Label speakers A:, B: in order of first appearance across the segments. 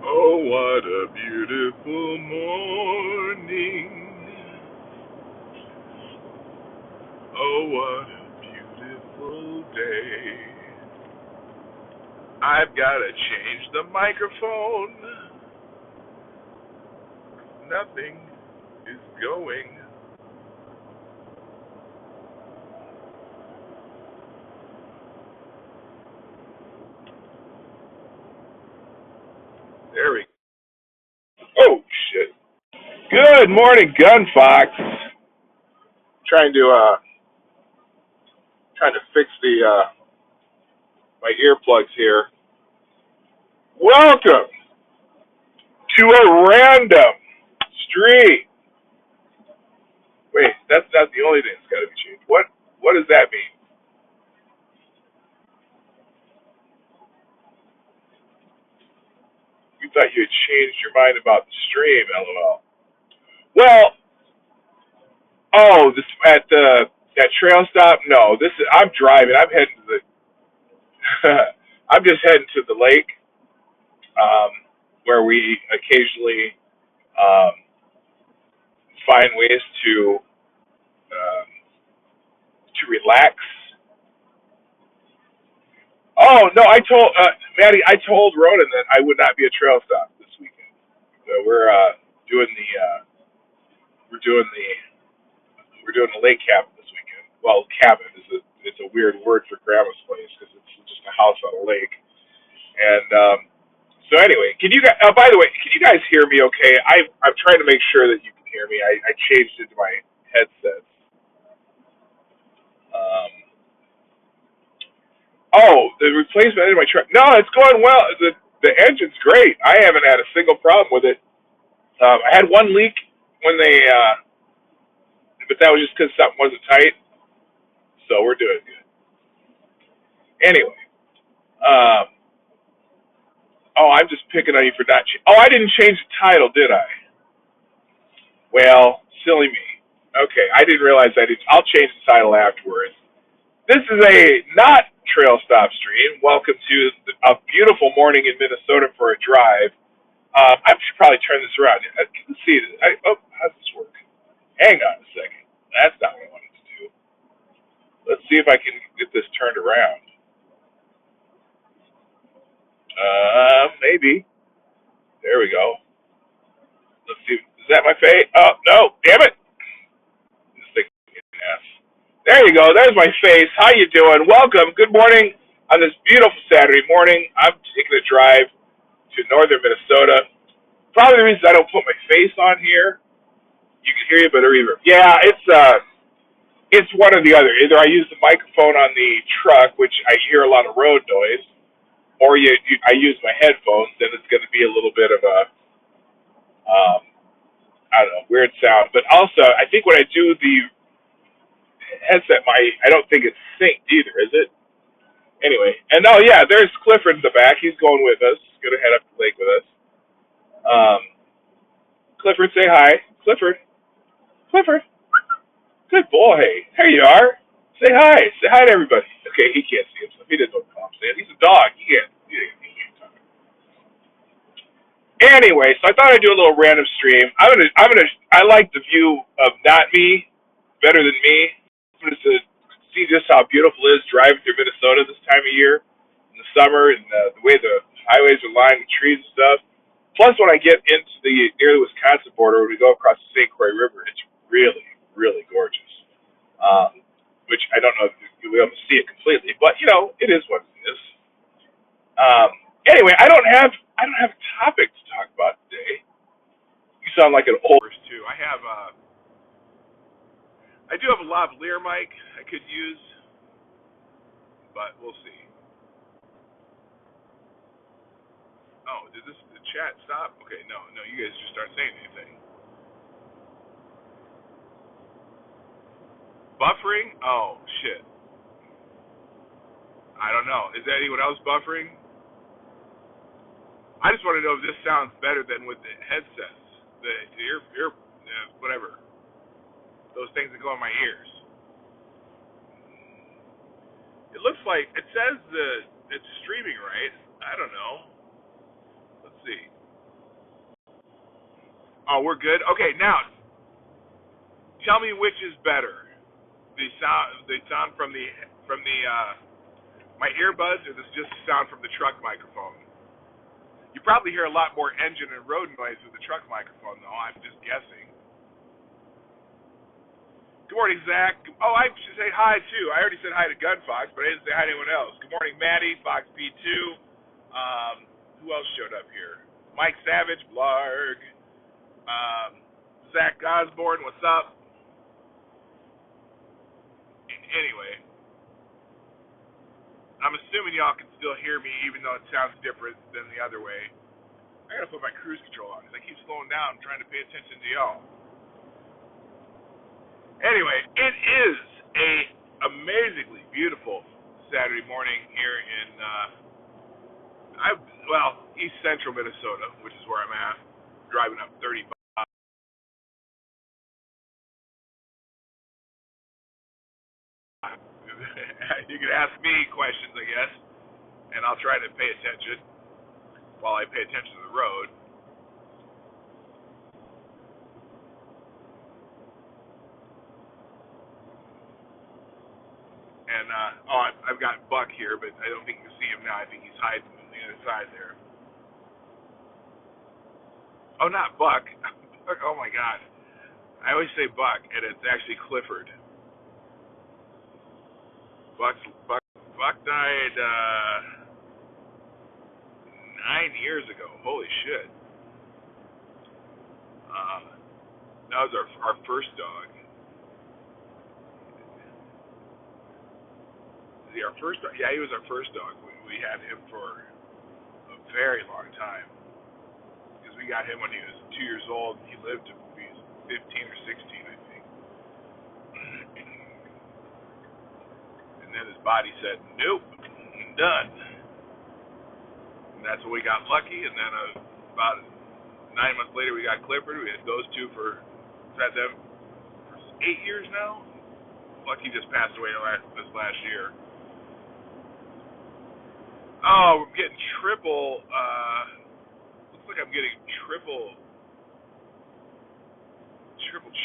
A: Oh, what a beautiful morning. Oh, what a beautiful day. I've got to change the microphone. Nothing is going. There we go. Oh, shit. Good morning, Gunfox. Trying to fix the my earplugs here. Welcome to a random stream. Wait, that's not the only thing that's got to be changed. What does that mean? You thought you had changed your mind about the stream, LOL. Well, this at the that trail stop. No, I'm driving. I'm heading to the. I'm just heading to the lake, where we occasionally um, find ways um, to relax. Oh no, I told Maddie. I told Ronan that I would not be a trail stop this weekend. We're doing the we're doing the we're doing the lake cabin this weekend. Well, cabin is it's a weird word for Grandma's place because it's just a house on a lake. And so anyway, can you guys? By the way, can you guys hear me? Okay, I'm trying to make sure that you can hear me. I changed into my headset. Um, the replacement in my truck. No, it's going well. The engine's great. I haven't had a single problem with it. I had one leak when but that was just because something wasn't tight. So we're doing good. Anyway, um, I'm just picking on you for not. I didn't change the title, did I? Well, silly me. Okay, I didn't realize I did. I'll change the title afterwards. This is a not trail stop stream. Welcome to a beautiful morning in Minnesota for a drive. I should probably turn this around. Let's see. How's this work? Hang on a second. That's not what I wanted to do. Let's see if I can get this turned around. Maybe. There we go. Let's see. Is that my face? Oh, no. Damn it. This thing is an S. There you go. There's my face. How you doing? Welcome. Good morning on this beautiful Saturday morning. I'm taking a drive to northern Minnesota. Probably the reason I don't put my face on here, you can hear you, but a reverb. Yeah, it's one or the other. Either I use the microphone on the truck, which I hear a lot of road noise, or I use my headphones, then it's going to be a little bit of a, I don't know, weird sound. But also, I think when I do the headset, I don't think it's synced either, is it? Anyway, and yeah, there's Clifford in the back. He's going with us. He's going to head up the lake with us. Clifford, say hi. Clifford. Clifford. Good boy. Here you are. Say hi. Say hi to everybody. Okay, he can't see himself. He doesn't know what I'm saying. He's a dog. He can't talk. Anyway, so I thought I'd do a little random stream. I like the view of not me better than me. I'm just to see just how beautiful it is driving through Minnesota this time of year in the summer, and the way the highways are lined with trees and stuff. Plus, when I get into near the Wisconsin border, when we go across the St. Croix River, it's really, really gorgeous. Which I don't know if you'll be able to see it completely, but it is what it is. Anyway, I don't have a topic to talk about today. You sound like an old too. I do have a lavalier mic I could use, but we'll see. Oh, did the chat stop? Okay, no, you guys just aren't saying anything. Buffering? Oh, shit. I don't know. Is anyone else buffering? I just want to know if this sounds better than with the headsets, the ear whatever, those things that go in my ears. It looks like it says it's streaming, right? I don't know. Let's see. Oh, we're good. Okay, now tell me which is better, the sound from the my earbuds, or this just sound from the truck microphone. You probably hear a lot more engine and road noise with the truck microphone, though. I'm just guessing. Good morning, Zach. Oh, I should say hi too. I already said hi to Gunfox, but I didn't say hi to anyone else. Good morning, Maddie, Fox P2. Who else showed up here? Mike Savage, Blarg. Zach Osborne, what's up? Anyway, I'm assuming y'all can still hear me, even though it sounds different than the other way. I gotta put my cruise control on because I keep slowing down. I'm trying to pay attention to y'all. Anyway, it is a amazingly beautiful Saturday morning here in East Central Minnesota, which is where I'm at. Driving up 35. You can ask me questions, I guess, and I'll try to pay attention while I pay attention to the road. And I've got Buck here, but I don't think you can see him now. I think he's hiding on the other side there. Oh, not Buck. Oh my God. I always say Buck, and it's actually Clifford. Buck died 9 years ago. Holy shit. That was our first dog. Is he our first dog? Yeah, he was our first dog. We had him for a very long time because we got him when he was 2 years old. He lived to be 15 or 16, I think. And then his body said, "Nope, I'm done." And that's when we got lucky. And then about 9 months later, we got Clifford. We had those two we've had them for 8 years now. Lucky just passed away this last year. Oh, we're getting triple. Looks like I'm getting triple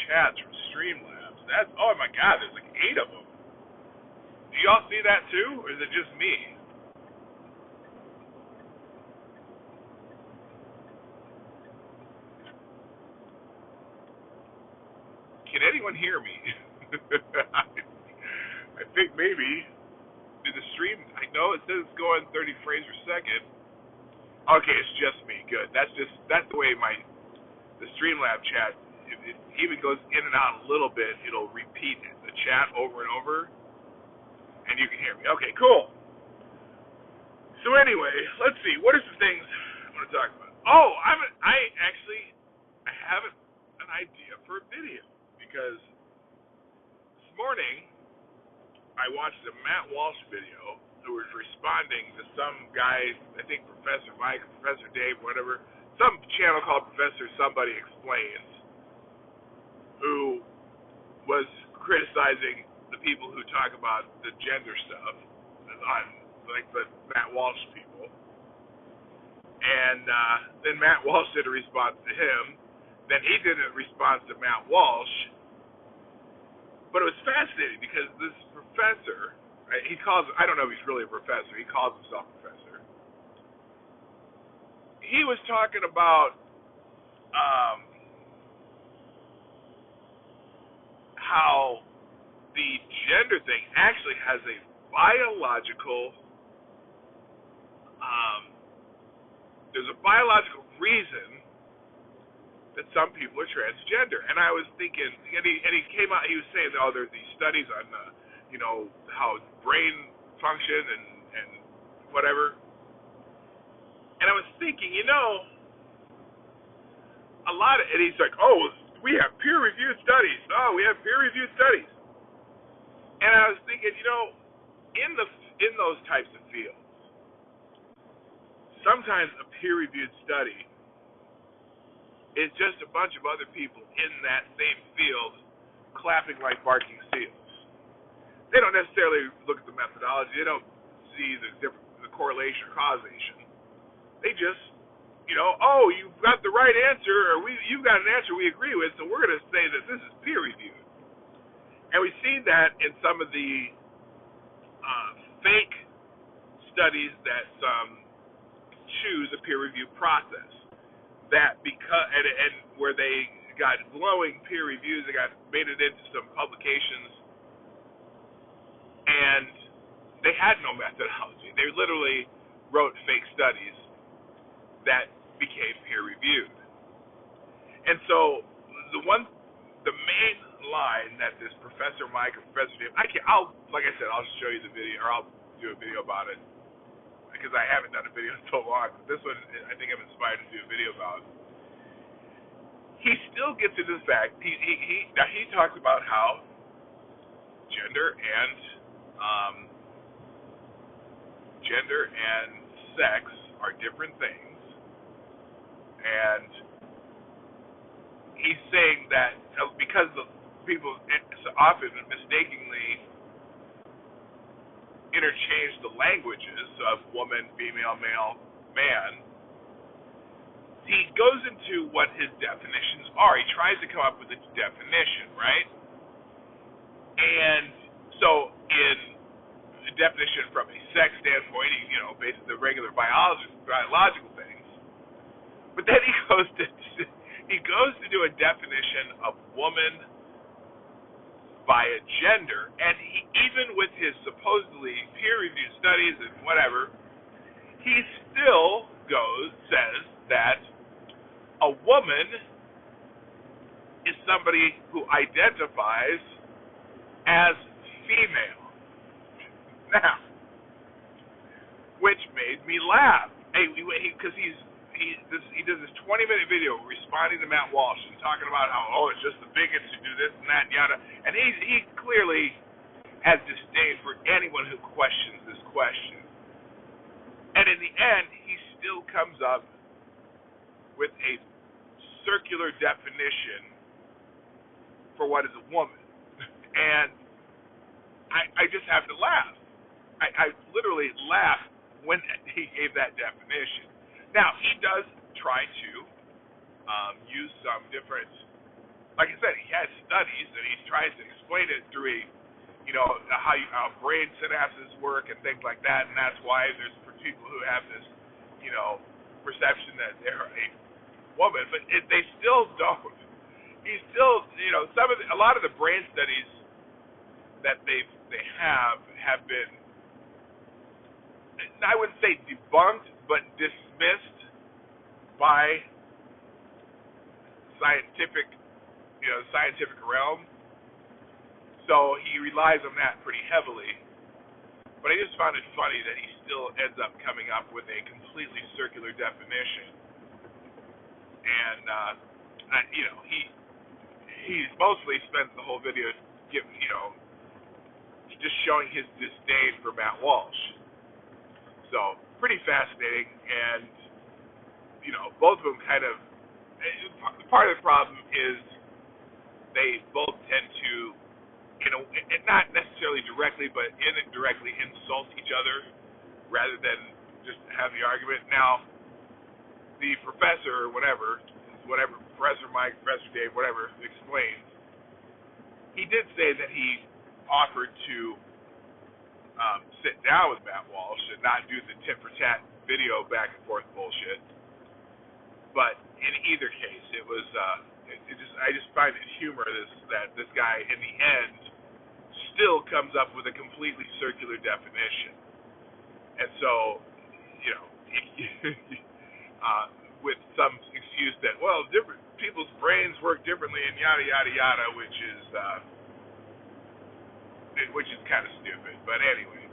A: chats from Streamlabs. Oh my God, there's like 8 of them. Do y'all see that too, or is it just me? Can anyone hear me? I think maybe. Did the stream? I know it says it's going 30 frames per second. Okay, it's just me. Good. That's the way the Streamlab chat. If it even goes in and out a little bit, it'll repeat the chat over and over, and you can hear me. Okay, cool. So anyway, let's see. What are some things I want to talk about? Oh, I have an idea for a video because this morning I watched a Matt Walsh video who was responding to some guy, I think Professor Mike, Professor Dave, whatever, some channel called Professor Somebody Explains, who was criticizing the people who talk about the gender stuff on like the Matt Walsh people. And then Matt Walsh did a response to him. Then he did a response to Matt Walsh. But it was fascinating because this professor, I don't know if he's really a professor, he calls himself professor. He was talking about how the gender thing actually has a biological, there's a biological reason that some people are transgender. And I was thinking, and he came out, he was saying, oh, there's these studies on, how brain function and whatever. And I was thinking, and he's like, oh, we have peer-reviewed studies. Oh, we have peer-reviewed studies. And I was thinking, in those types of fields, sometimes a peer-reviewed study is just a bunch of other people in that same field clapping like barking seals. They don't necessarily look at the methodology. They don't see the correlation or causation. They just oh, you've got the right answer, or you've got an answer we agree with, so we're going to say that this is peer reviewed. And we see that in some of the fake studies that choose a peer review process. That because and where they got glowing peer reviews, they got made it into some publications, and they had no methodology. They literally wrote fake studies that became peer reviewed. And so the main line that this Professor Mike or Professor Dave, like I said, I'll show you the video, or I'll do a video about it, because I haven't done a video in so long. But this one, I think I'm inspired to do a video about. He still gets into the fact he talks about how gender and sex are different things, and he's saying that because the people often mistakenly interchange the languages of woman, female, male, man, he goes into what his definitions are. He tries to come up with a definition, right? And so in the definition from a sex standpoint, basically the regular biological things. But then he goes to do a definition of woman by a gender, and even with his supposedly peer-reviewed studies and whatever, he still says that a woman is somebody who identifies as female. Now, which made me laugh, because he does this 20-minute video responding to Matt Walsh and talking about how, it's just the bigots who do this and that and yada, and he clearly has disdain for anyone who questions this question. And in the end, he still comes up with a circular definition for what is a woman. And I just have to laugh. I literally laughed when he gave that definition. Now, he does try to use some different, like I said, he has studies, and he tries to explain it through how brain synapses work and things like that, and that's why there's people who have this, perception that they're a woman, but they still don't. He still, a lot of the brain studies that they have been, I wouldn't say debunked, but dismissed by scientific realm. So he relies on that pretty heavily. But I just found it funny that he still ends up coming up with a completely circular definition. And he mostly spends the whole video just showing his disdain for Matt Walsh. So pretty fascinating, and both of them kind of, part of the problem is they both tend to, not necessarily directly, but indirectly insult each other rather than just have the argument. Now, the professor or whatever, Professor Mike, Professor Dave, whatever, explains, he did say that he offered to sit down with Matt Walsh and not do the tit-for-tat video back and forth bullshit. But in either case, it was I just find it humorous that this guy, in the end, still comes up with a completely circular definition. And so, with some excuse that, different people's brains work differently and yada yada yada, which is kind of stupid. But anyway,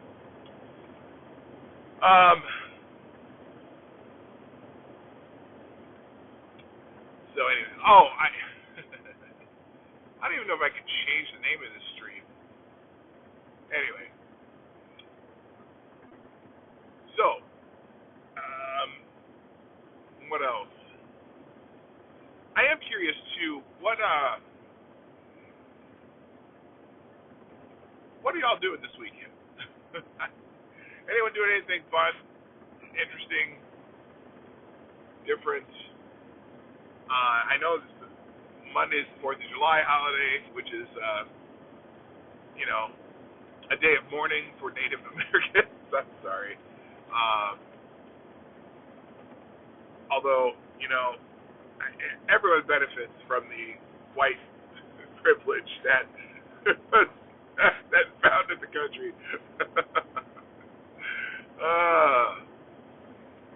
A: so anyway, I don't even know if I can change the name of this stream. Anyway, so what else? I am curious too. What are y'all doing this weekend? Anyone doing anything fun, interesting? different. I know Monday's the 4th of July holiday, which is, a day of mourning for Native Americans. I'm sorry. Although, everyone benefits from the white privilege that founded the country.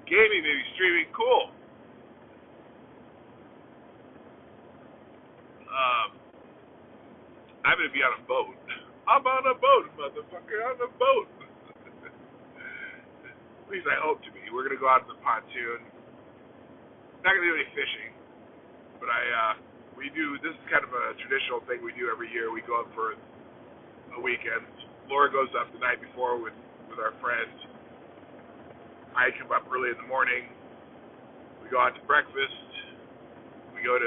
A: Gaming, maybe streaming, cool. I'm gonna be on a boat. I'm on a boat, motherfucker, on a boat. At least I hope to be. We're gonna go out to the pontoon. Not gonna do any fishing, but we do. This is kind of a traditional thing we do every year. We go up for a weekend. Laura goes up the night before with our friends. I come up early in the morning. We go out to breakfast. We go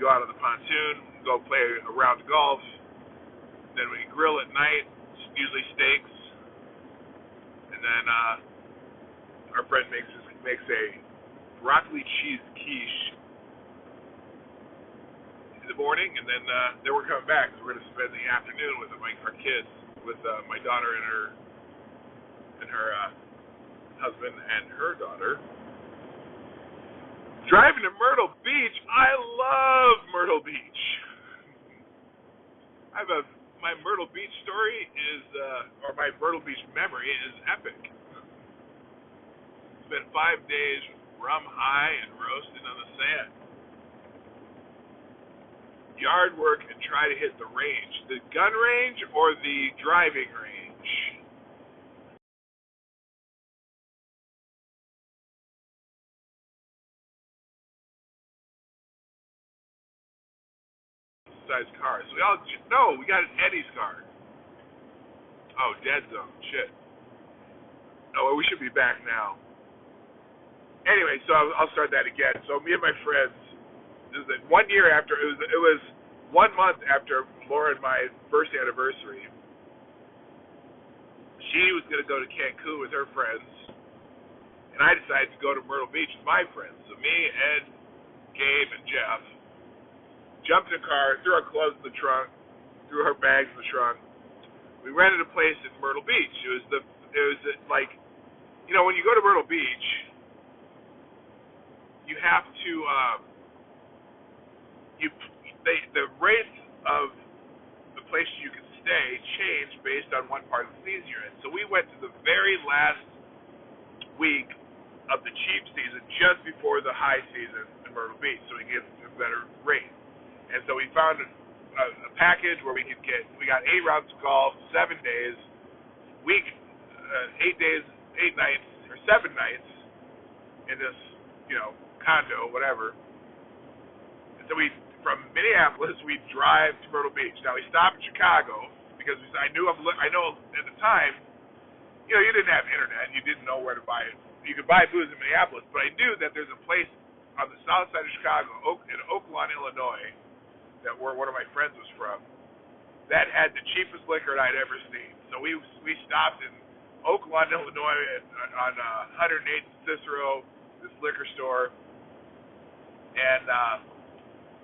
A: out on the pontoon. Go play a round of golf. Then we grill at night. Usually steaks. And then our friend makes a broccoli cheese quiche in the morning, and then we're coming back. So we're gonna spend the afternoon with our kids, with my daughter and her husband and her daughter, driving to Myrtle Beach. I love Myrtle Beach. My Myrtle Beach story is, or my Myrtle Beach memory is epic. Spent 5 days rum high and roasting on the sand. Yard work and try to hit the range. The gun range or the driving range? Size cars. We got an Eddie's car. Oh, dead zone. Shit. Oh, well, we should be back now. Anyway, so I'll start that again. So me and my friends, this is 1 year after, it was 1 month after Laura and my first anniversary. She was going to go to Cancun with her friends, and I decided to go to Myrtle Beach with my friends. So me, Ed, Gabe, and Jeff jumped in a car, threw our clothes in the trunk, threw our bags in the trunk. We rented a place in Myrtle Beach. It was like, when you go to Myrtle Beach, you have to, the rates of the places you can stay change based on what part of the season you're in. So we went to the very last week of the cheap season, just before the high season in Myrtle Beach, so we get a better rate. And so we found a package where we got 8 rounds of golf, 7 days, 8 days, 8 nights, or 7 nights in this, condo, whatever. And so from Minneapolis, we drive to Myrtle Beach. Now we stopped in Chicago because I know at the time, you didn't have internet, you didn't know where to buy it. You could buy booze in Minneapolis, but I knew that there's a place on the south side of Chicago, in Oak Lawn, Illinois, that where one of my friends was from, that had the cheapest liquor I'd ever seen. So we stopped in Oak Lawn, Illinois, on 108th Cicero, this liquor store, and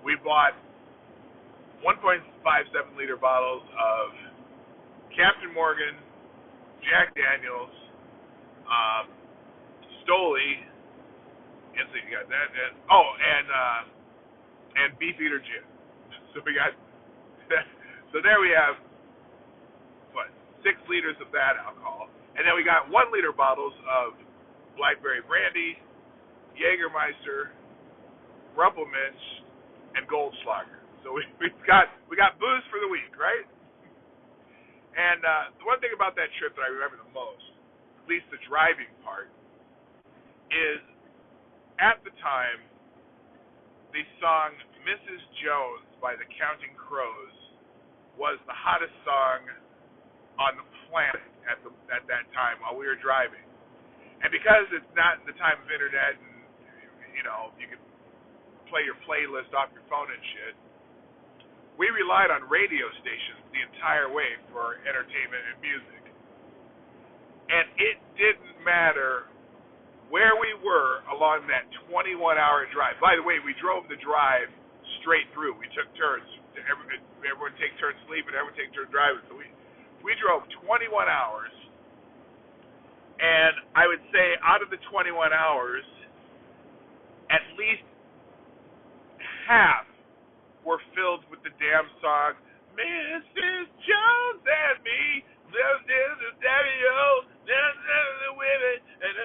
A: we bought 1.57 liter bottles of Captain Morgan, Jack Daniels, Stoli, and so you got that, and Beefeater gin. So we got, so there we have, 6 liters of that alcohol. And then we got 1 liter bottles of blackberry brandy, Jägermeister, Rumpelminch, and Goldschlager. So we got booze for the week, right? And the one thing about that trip that I remember the most, at least the driving part, is at the time the song Mrs. Jones by the Counting Crows was the hottest song on the planet at that time while we were driving. And because it's not the time of internet and you can play your playlist off your phone and shit, we relied on radio stations the entire way for entertainment and music. And it didn't matter where we were along that 21-hour drive. By the way, we drove the drive straight through. We took turns. Everyone take turns sleeping, everyone take turns driving. So we drove 21 hours, and I would say out of the 21 hours, at least half were filled with the damn song, Mrs. Jones and me, there's the stereo, the women, and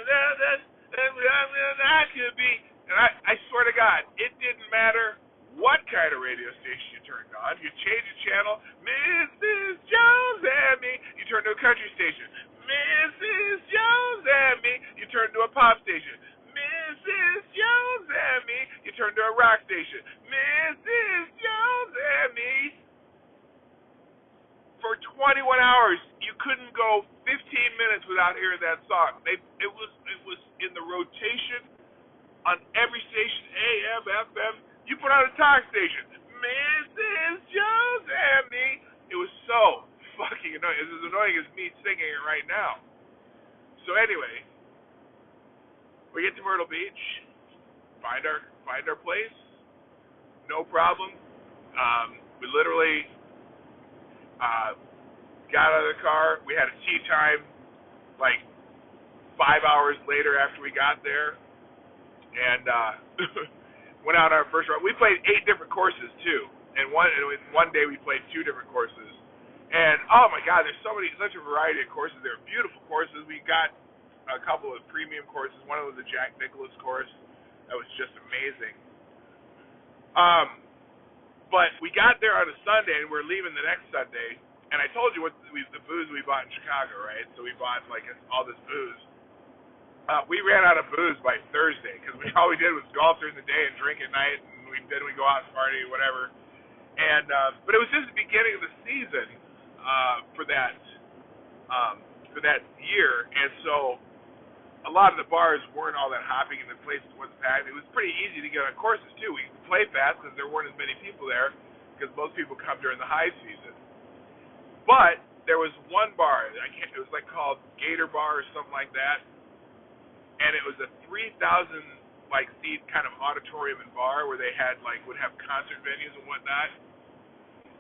A: I could be. And I swear to God, it didn't matter what kind of radio station you turned on. You change the channel, Mrs. Jones and me. You turn to a country station, Mrs. Jones and me. You turn to a pop station, Mrs. Jones and me. You turn to a rock station, Mrs. Jones and me. For 21 hours, you couldn't go 15 minutes without hearing that song. It was in the rotation on every station, AM, FM. You put on a talk station, Mrs. Jones and me. It was so fucking annoying. It's as annoying as me singing it right now. So anyway, we get to Myrtle Beach, find our place, no problem. We literally got out of the car. We had a tea time like 5 hours later after we got there, and went out on our first run. We played 8 different courses too, and one day we played 2 different courses. And oh my God, there's such a variety of courses. They're beautiful courses. We got a couple of premium courses. One was the Jack Nicklaus course. That was just amazing. But we got there on a Sunday, and we're leaving the next Sunday. And I told you what the booze we bought in Chicago, right? So we bought like all this booze. We ran out of booze by Thursday because all we did was golf during the day and drink at night, and then we go out and party, whatever. And but it was just the beginning of the season for that year, and so a lot of the bars weren't all that hopping, and the places wasn't packed. It was pretty easy to get on courses too. We could play fast because there weren't as many people there because most people come during the high season. But there was one bar, it was like called Gator Bar or something like that, and it was a 3,000 like seat kind of auditorium and bar where they would have concert venues and whatnot.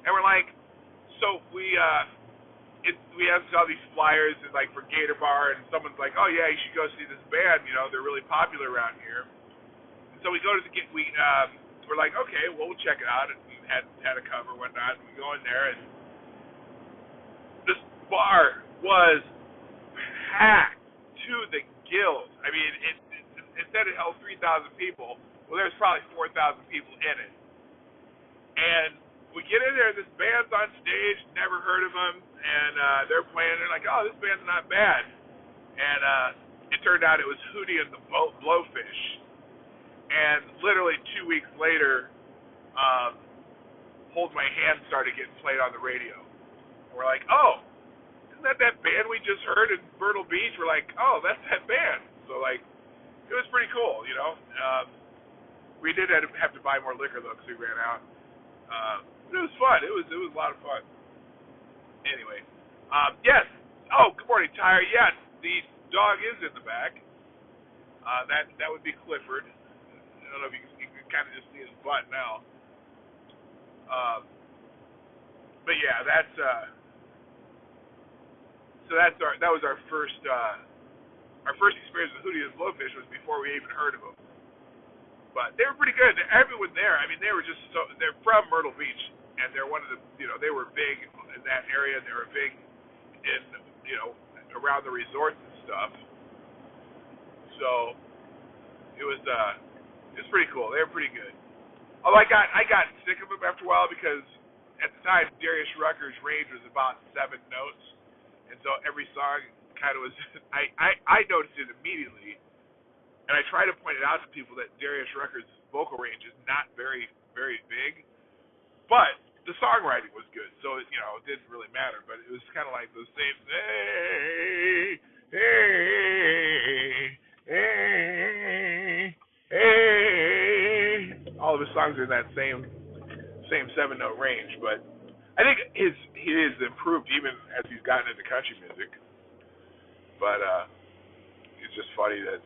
A: And we're like, so we have all these flyers like for Gator Bar, and someone's like, oh yeah, you should go see this band, they're really popular around here. And so we go to we're like, okay, well, we'll check it out, and we had a cover and whatnot, and we go in there, and this bar was packed to the gills. I mean, it said it held 3,000 people. Well, there's probably 4,000 people in it. And we get in there, this band's on stage, never heard of them, and they're playing. They're like, oh, this band's not bad. And it turned out it was Hootie and the Blowfish. And literally 2 weeks later, Hold My Hand started getting played on the radio. And we're like, oh, isn't that band we just heard in Myrtle Beach? We're like, oh, that's that band. So, it was pretty cool, We did have to buy more liquor, though, because we ran out. But it was fun. It was a lot of fun. Anyway, yes. Oh, good morning, Tyre. Yes, the dog is in the back. That would be Clifford. I don't know if you can kind of just see his butt now. But yeah, that was our first experience with Hootie and the Blowfish was before we even heard of them. But they were pretty good. Everyone there, I mean, they were just they're from Myrtle Beach, and they're one of the, they were big in that area, and they were big in, around the resorts and stuff. So it was pretty cool. They were pretty good. Although I got sick of them after a while because at the time Darius Rucker's range was about 7 notes, and so every song kind of was. I noticed it immediately. And I try to point it out to people that Darius Rucker's vocal range is not very, very big, but the songwriting was good, so it didn't really matter. But it was kind of like the same, hey, hey, hey, hey. All of his songs are in that same 7-note range. But I think he has improved even as he's gotten into country music. But it's just funny that.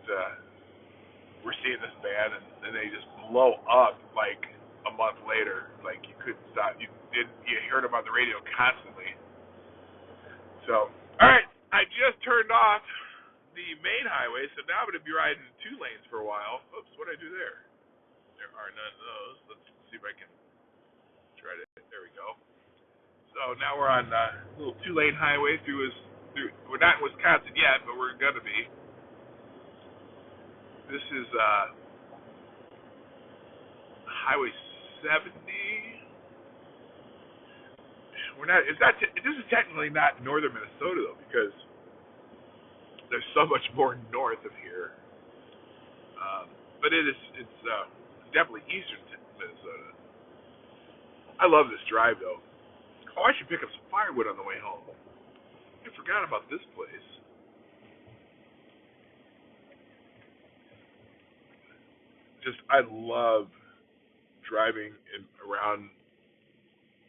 A: were seeing this band, and then they just blow up like a month later. Like you couldn't stop. You heard them on the radio constantly. So, all right, I just turned off the main highway, so now I'm going to be riding 2 lanes for a while. Oops, what did I do there? There are none of those. Let's see if I can try to. There we go. So now we're on a little 2-lane highway through. We're not in Wisconsin yet, but we're gonna be. This is Highway 70. We're not. It's not. This is technically not northern Minnesota though, because there's so much more north of here. But it's definitely eastern Minnesota. I love this drive though. Oh, I should pick up some firewood on the way home. I forgot about this place. I love driving around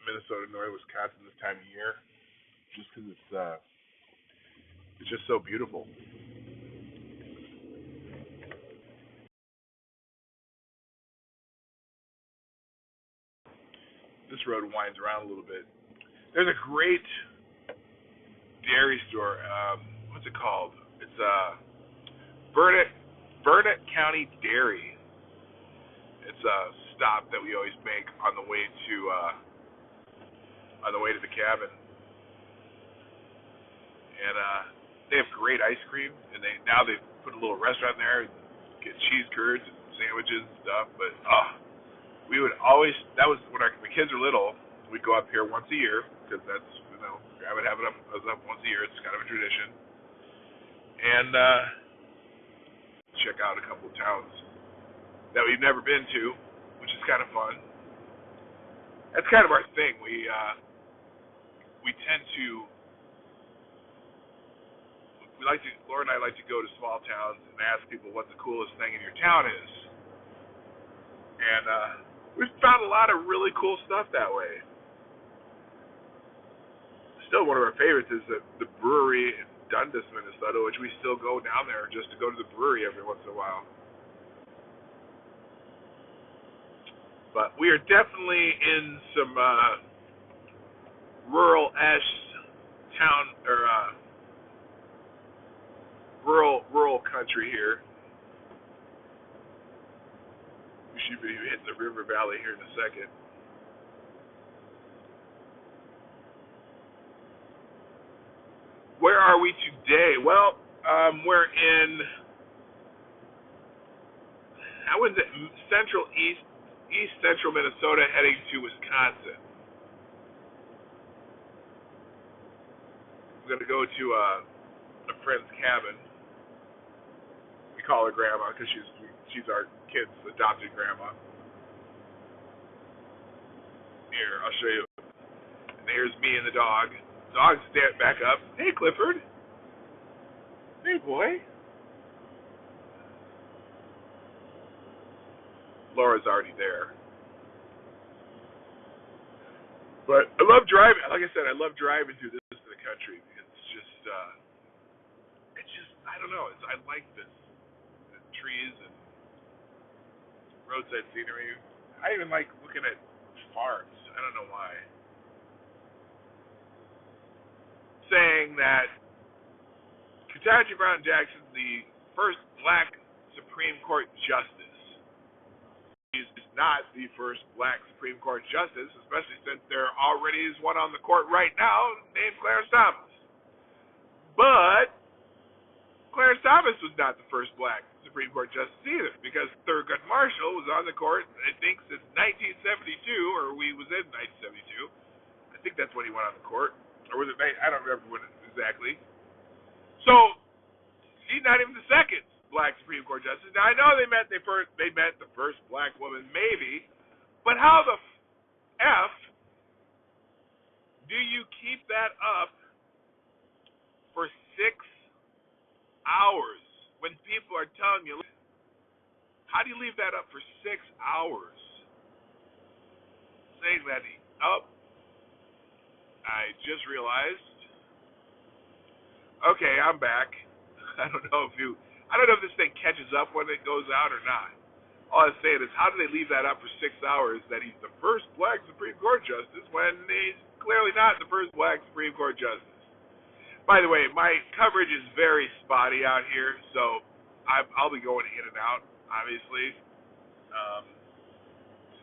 A: Minnesota, northern Wisconsin this time of year, just because it's just so beautiful. This road winds around a little bit. There's a great dairy store. What's it called? It's Burnett County Dairy. It's a stop that we always make on the way to the cabin, and they have great ice cream. And now they've put a little restaurant there, and get cheese curds and sandwiches and stuff. But we would always. That was when my kids were little. We'd go up here once a year because that's I would have it up. I was up once a year. It's kind of a tradition, and check out a couple of towns that we've never been to, which is kind of fun. That's kind of our thing. We tend to Laura and I like to go to small towns and ask people what the coolest thing in your town is, and we've found a lot of really cool stuff that way. Still, one of our favorites is the brewery in Dundas, Minnesota, which we still go down there just to go to the brewery every once in a while. But we are definitely in some rural-ish town or rural country here. We should be hitting the river valley here in a second. Where are we today? Well, we're in East Central Minnesota, heading to Wisconsin. I'm going to go to a friend's cabin. We call her Grandma because she's our kid's adopted grandma. Here, I'll show you. And there's me and the dog. Dog's stand back up. Hey, Clifford. Hey, boy. Laura's already there. But I love driving. Like I said, I love driving through this in the country. It's just, I don't know. I like this. The trees and roadside scenery. I even like looking at farms. I don't know why. Saying that Ketanji Brown Jackson, the first black Supreme Court justice, is not the first black Supreme Court justice, especially since there already is one on the court right now named Clarence Thomas. But Clarence Thomas was not the first black Supreme Court justice either, because Thurgood Marshall was on the court, I think, since 1972, or we was in 1972. I think that's when he went on the court. Or was it? I don't remember when exactly. So she's not even the second black Supreme Court justice. Now I know they met the first black woman, maybe, but how the f do you keep that up for 6 hours when people are telling you? How do you leave that up for 6 hours? Saying that I just realized. Okay, I'm back. I don't know if you I don't know if this thing catches up when it goes out or not. All I'm saying is, how do they leave that up for 6 hours that he's the first black Supreme Court justice when he's clearly not the first black Supreme Court justice? By the way, my coverage is very spotty out here, so I'll be going in and out, obviously.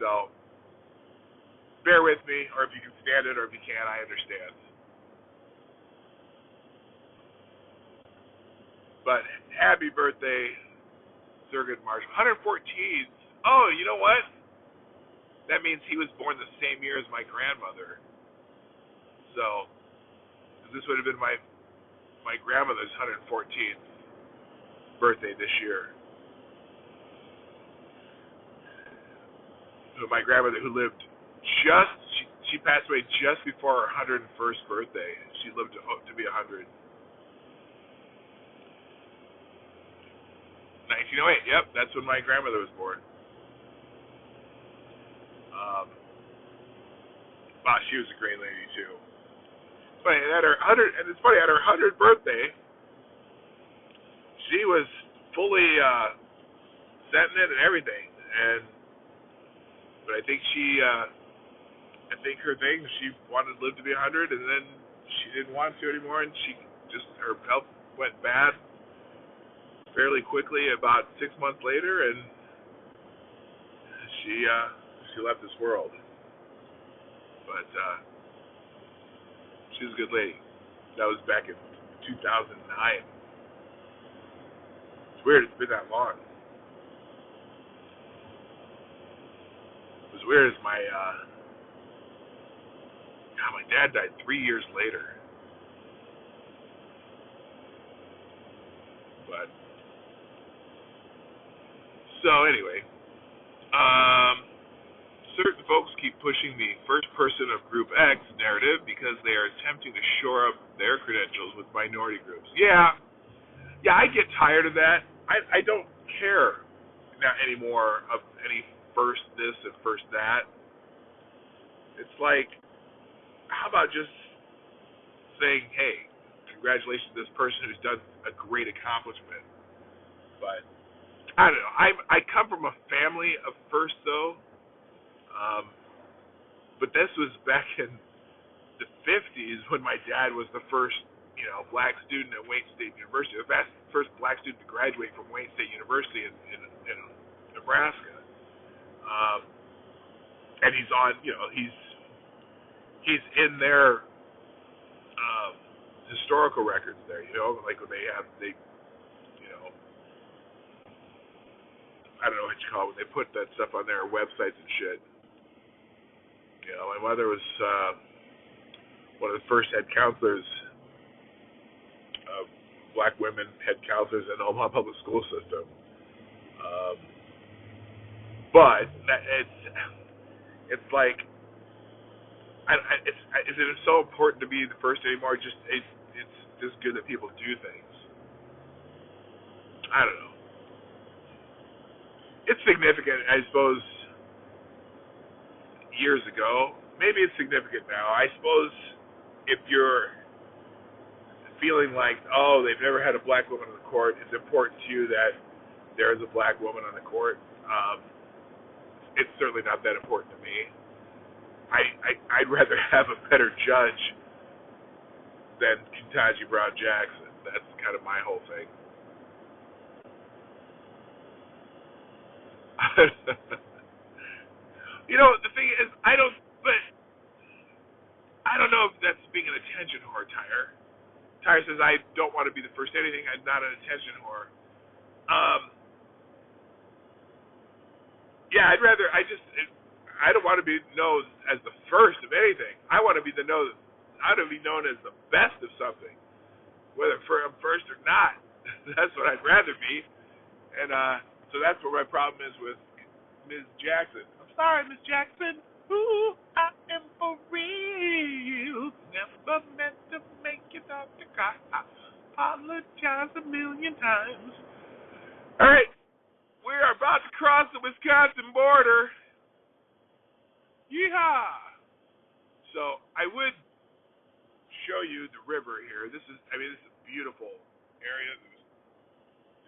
A: So bear with me, or if you can stand it, or if you can't, I understand. But happy birthday, Thurgood Marshall. 114. Oh, you know what? That means he was born the same year as my grandmother. So this would have been my grandmother's 114th birthday this year. So my grandmother, who lived she passed away just before her 101st birthday. She lived to be 100. 1908. Yep, that's when my grandmother was born. Wow, she was a great lady too. It's funny, at her 100th birthday, she was fully sentient and everything. But I think her thing, she wanted to live to be 100, and then she didn't want to anymore, and her health went bad fairly quickly about 6 months later, and she left this world. But she was a good lady. That was back in 2009. It's weird it's been that long. It was weird as my dad died 3 years later. But so anyway, certain folks keep pushing the first person of Group X narrative because they are attempting to shore up their credentials with minority groups. Yeah, I get tired of that. I don't care not anymore of any first this and first that. It's like, how about just saying, hey, congratulations to this person who's done a great accomplishment. But I don't know. I come from a family of first, though. But this was back in the 50s when my dad was the first, black student at Wayne State University, the first black student to graduate from Wayne State University in Nebraska. And he's on, he's in their historical records there, like when they I don't know what you call it, when they put that stuff on their websites and shit. My mother was one of the first head counselors, black women head counselors in the Omaha public school system. But it's like, is it so important to be the first anymore? It's just good that people do things. I don't know. It's significant, I suppose, years ago. Maybe it's significant now. I suppose if you're feeling like, oh, they've never had a black woman on the court, it's important to you that there is a black woman on the court. It's certainly not that important to me. I'd rather have a better judge than Ketanji Brown Jackson. That's kind of my whole thing. The thing is, I don't know if that's being an attention whore, Tyre. Tyre says, I don't want to be the first anything. I'm not an attention whore. Yeah, I don't want to be known as the first of anything. I want to be known as the best of something, whether I'm first or not. That's what I'd rather be. And so that's what my problem is with Ms. Jackson. I'm sorry, Ms. Jackson. Ooh, I am for real. Never meant to make it out to cry. I apologize a million times. All right, we are about to cross the Wisconsin border. Yeehaw! So I would show you the river here. This is a beautiful area.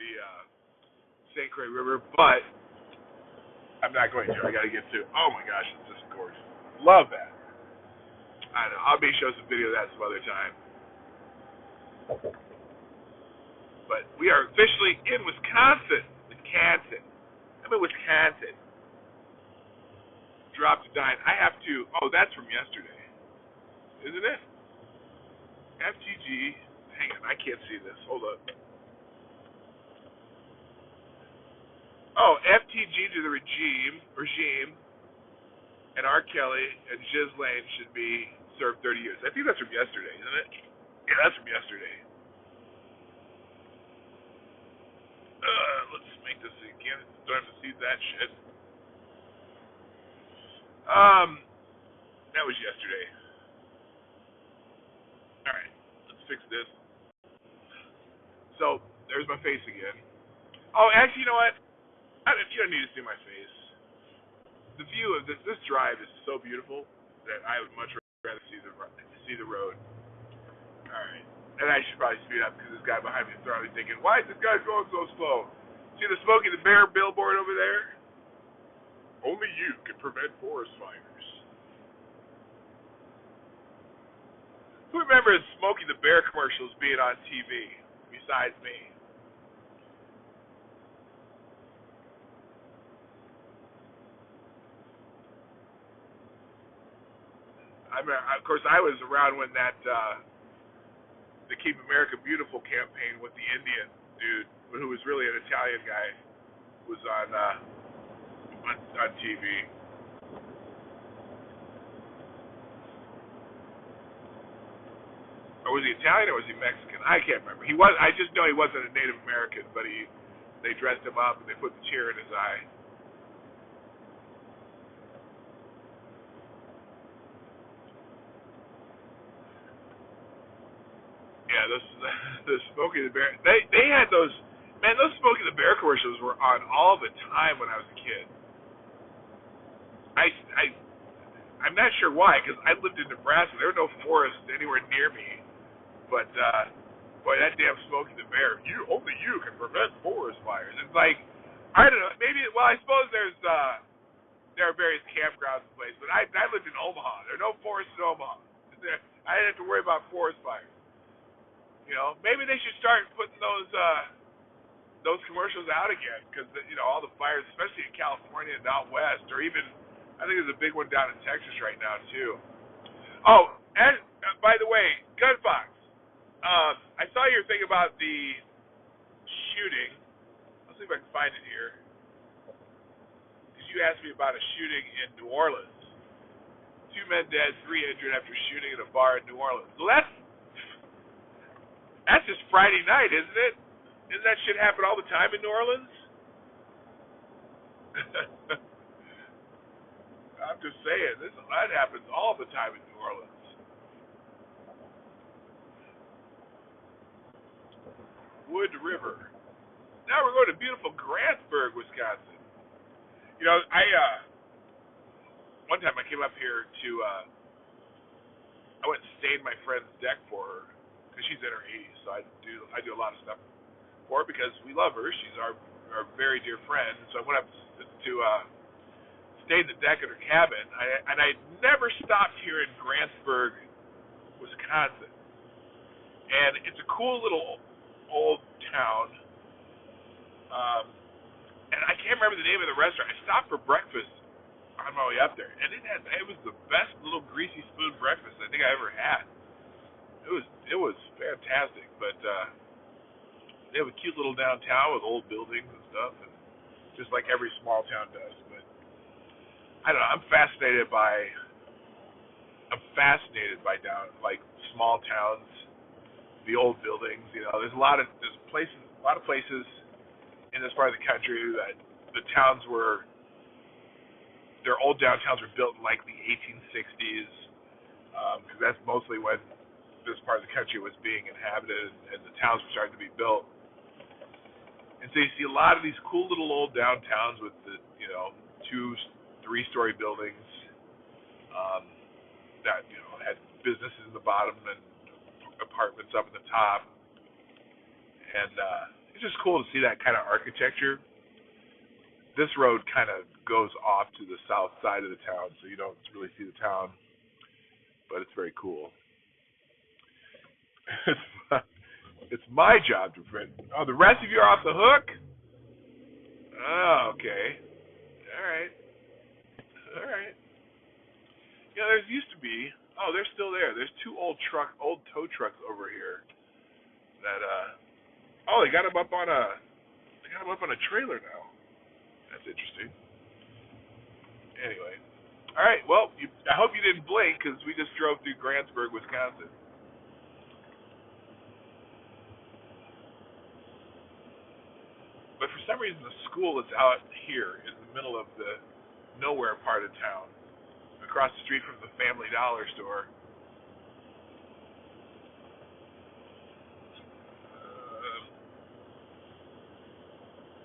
A: See the St. Croix River, but I'm not going to. I got to get to. Oh my gosh, it's just gorgeous. Love that. I know. I'll maybe show some video of that some other time. But we are officially in Wisconsin. I'm in Wisconsin. Dropped a dime. I have to. Oh, that's from yesterday, isn't it? FTG. Hang on, I can't see this. Hold up. Oh, FTG to the regime, and R. Kelly and Ghislaine should be served 30 years. I think that's from yesterday, isn't it? Yeah, that's from yesterday. Let's make this again. Don't have to see that shit. That was yesterday. All right, let's fix this. So there's my face again. Oh, actually, you know what? You don't need to see my face. The view of this drive is so beautiful that I would much rather see the road. All right, and I should probably speed up because this guy behind me is probably thinking, why is this guy going so slow? See the Smokey the Bear billboard over there? Only you can prevent forest fires. Who remembers Smokey the Bear commercials being on TV besides me? Of course, I was around when that the Keep America Beautiful campaign with the Indian dude, who was really an Italian guy, was on TV. Or was he Italian or was he Mexican? I can't remember. He was. I just know he wasn't a Native American, but they dressed him up and they put the tear in his eye. Yeah, the Smokey the Bear. They had those. Man, those Smokey the Bear commercials were on all the time when I was a kid. I'm not sure why, because I lived in Nebraska. There were no forests anywhere near me. But boy, that damn Smokey the Bear. Only you can prevent forest fires. It's like, I don't know. Maybe. Well, I suppose there are various campgrounds in place. But I lived in Omaha. There are no forests in Omaha. I didn't have to worry about forest fires. Maybe they should start putting those commercials out again, because all the fires, especially in California and out west, or even I think there's a big one down in Texas right now too. Oh, and by the way, Gunfox, I saw your thing about the shooting. Let's see if I can find it here, because you asked me about a shooting in New Orleans. 2 men dead, 3 injured after shooting at a bar in New Orleans. So that's just Friday night, isn't it? Doesn't that shit happen all the time in New Orleans? I'm just saying, that happens all the time in New Orleans. Wood River. Now we're going to beautiful Grantsburg, Wisconsin. One time I came up here to, I went and stayed my friend's deck for her, because she's in her 80s, so I do a lot of stuff for her because we love her. She's our very dear friend. So I went up to stay in the deck at her cabin, and I never stopped here in Grantsburg, Wisconsin. And it's a cool little old town. And I can't remember the name of the restaurant. I stopped for breakfast on my way up there, and it was the best little greasy spoon breakfast I think I ever had. It was fantastic, but they have a cute little downtown with old buildings and stuff, and just like every small town does. But I don't know. I'm fascinated by down like small towns, the old buildings. There's a lot of places in this part of the country that the towns their old downtowns were built in like the 1860s, because that's mostly when this part of the country was being inhabited and the towns were starting to be built. And so you see a lot of these cool little old downtowns with the 2-3-story buildings that had businesses in the bottom and apartments up at the top. And it's just cool to see that kind of architecture. This road kind of goes off to the south side of the town, so you don't really see the town, but it's very cool. It's my job to print. Oh, the rest of you are off the hook? Oh, okay. All right. All right. Yeah, there used to be. Oh, they're still there. There's two old tow trucks over here. That oh, they got them up on a trailer now. That's interesting. Anyway. All right. Well, I hope you didn't blink because we just drove through Grantsburg, Wisconsin. But for some reason, the school is out here in the middle of the nowhere part of town, across the street from the Family Dollar store.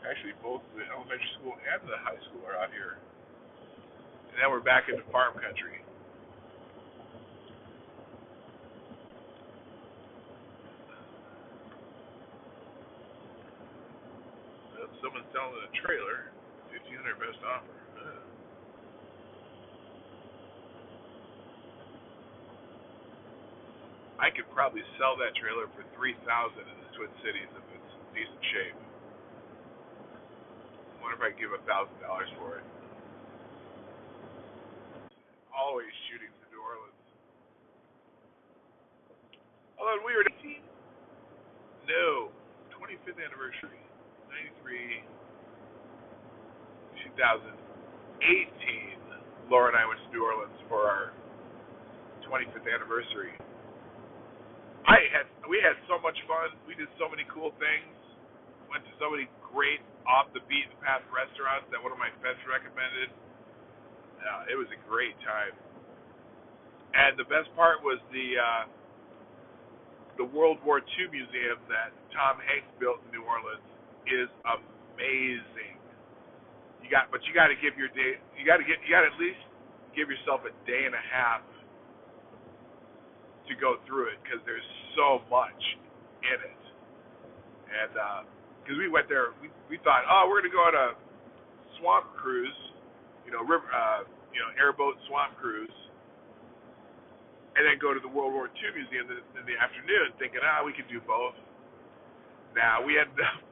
A: Actually, both the elementary school and the high school are out here. And now we're back into farm country. Someone's selling a trailer, $1,500 best offer. I could probably sell that trailer for $3,000 in the Twin Cities if it's in decent shape. I wonder if I could give $1,000 for it. Always shooting to New Orleans. Although we were 18? No, 25th anniversary, 93, 2018. Laura and I went to New Orleans for our 25th anniversary. We had so much fun. We did so many cool things. Went to so many great off the beaten path restaurants that one of my friends recommended. It was a great time. And the best part was the World War II museum that Tom Hanks built in New Orleans is amazing. But you got to give your day. You got to at least give yourself a day and a half to go through it because there's so much in it. And because we went there, we thought, oh, we're gonna go on a swamp cruise, airboat swamp cruise, and then go to the World War II museum in the afternoon, thinking, we could do both. Now we ended up